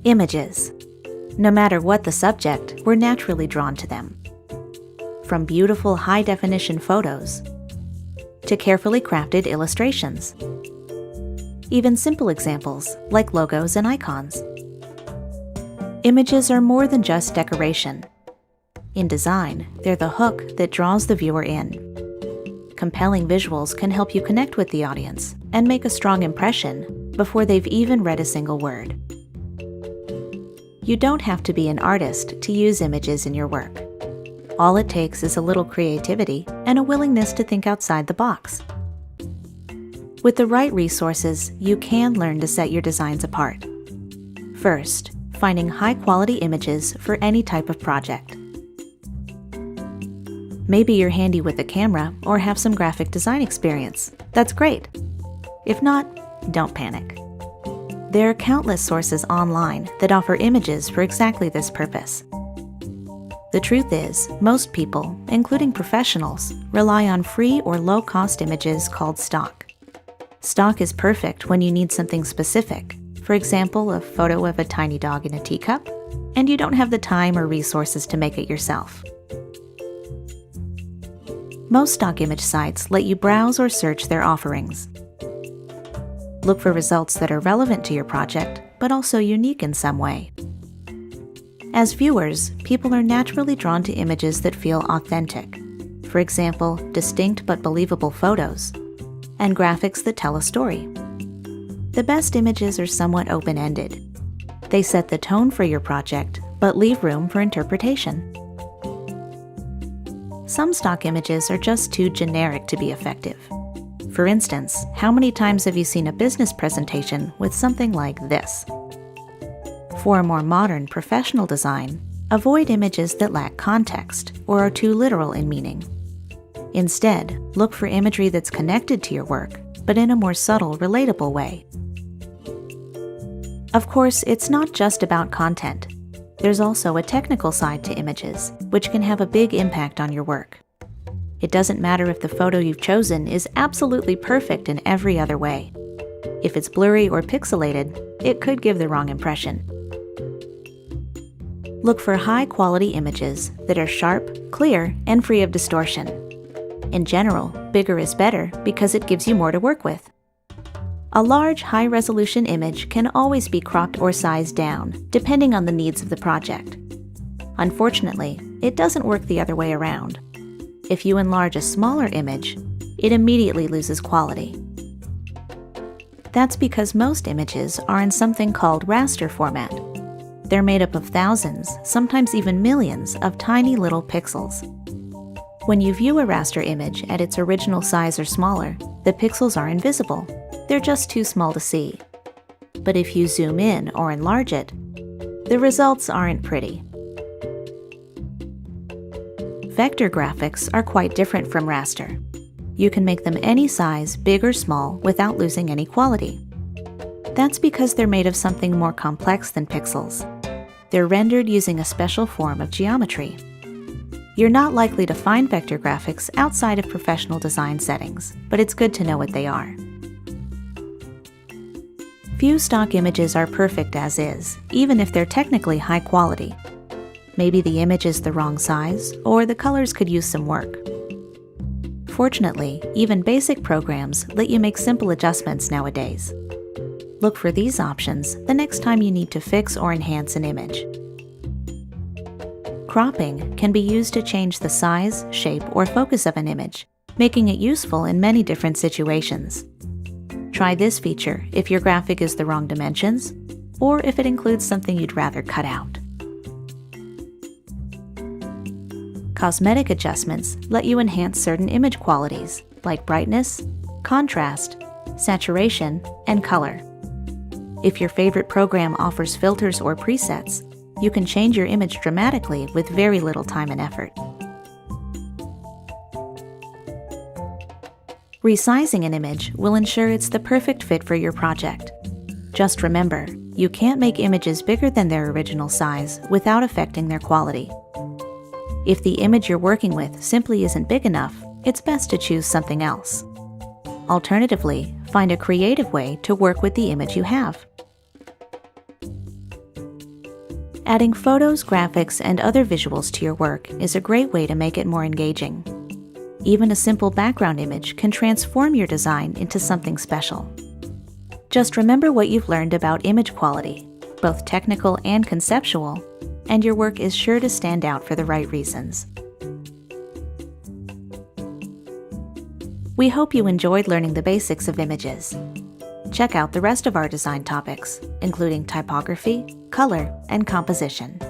Images. No matter what the subject, we're naturally drawn to them. From beautiful high-definition photos to carefully crafted illustrations. Even simple examples like logos and icons. Images are more than just decoration. In design, they're the hook that draws the viewer in. Compelling visuals can help you connect with the audience and make a strong impression before they've even read a single word. You don't have to be an artist to use images in your work. All it takes is a little creativity and a willingness to think outside the box. With the right resources, you can learn to set your designs apart. First, finding high-quality images for any type of project. Maybe you're handy with a camera or have some graphic design experience. That's great. If not, don't panic. There are countless sources online that offer images for exactly this purpose. The truth is, most people, including professionals, rely on free or low-cost images called stock. Stock is perfect when you need something specific, for example, a photo of a tiny dog in a teacup, and you don't have the time or resources to make it yourself. Most stock image sites let you browse or search their offerings. Look for results that are relevant to your project, but also unique in some way. As viewers, people are naturally drawn to images that feel authentic. For example, distinct but believable photos, and graphics that tell a story. The best images are somewhat open-ended. They set the tone for your project, but leave room for interpretation. Some stock images are just too generic to be effective. For instance, how many times have you seen a business presentation with something like this? For a more modern, professional design, avoid images that lack context or are too literal in meaning. Instead, look for imagery that's connected to your work, but in a more subtle, relatable way. Of course, it's not just about content. There's also a technical side to images, which can have a big impact on your work. It doesn't matter if the photo you've chosen is absolutely perfect in every other way. If it's blurry or pixelated, it could give the wrong impression. Look for high-quality images that are sharp, clear, and free of distortion. In general, bigger is better because it gives you more to work with. A large, high-resolution image can always be cropped or sized down, depending on the needs of the project. Unfortunately, it doesn't work the other way around. If you enlarge a smaller image, it immediately loses quality. That's because most images are in something called raster format. They're made up of thousands, sometimes even millions, of tiny little pixels. When you view a raster image at its original size or smaller, the pixels are invisible. They're just too small to see. But if you zoom in or enlarge it, the results aren't pretty. Vector graphics are quite different from raster. You can make them any size, big or small, without losing any quality. That's because they're made of something more complex than pixels. They're rendered using a special form of geometry. You're not likely to find vector graphics outside of professional design settings, but it's good to know what they are. Few stock images are perfect as is, even if they're technically high quality. Maybe the image is the wrong size, or the colors could use some work. Fortunately, even basic programs let you make simple adjustments nowadays. Look for these options the next time you need to fix or enhance an image. Cropping can be used to change the size, shape, or focus of an image, making it useful in many different situations. Try this feature if your graphic is the wrong dimensions, or if it includes something you'd rather cut out. Cosmetic adjustments let you enhance certain image qualities, like brightness, contrast, saturation, and color. If your favorite program offers filters or presets, you can change your image dramatically with very little time and effort. Resizing an image will ensure it's the perfect fit for your project. Just remember, you can't make images bigger than their original size without affecting their quality. If the image you're working with simply isn't big enough, it's best to choose something else. Alternatively, find a creative way to work with the image you have. Adding photos, graphics, and other visuals to your work is a great way to make it more engaging. Even a simple background image can transform your design into something special. Just remember what you've learned about image quality, both technical and conceptual, and your work is sure to stand out for the right reasons. We hope you enjoyed learning the basics of images. Check out the rest of our design topics, including typography, color, and composition.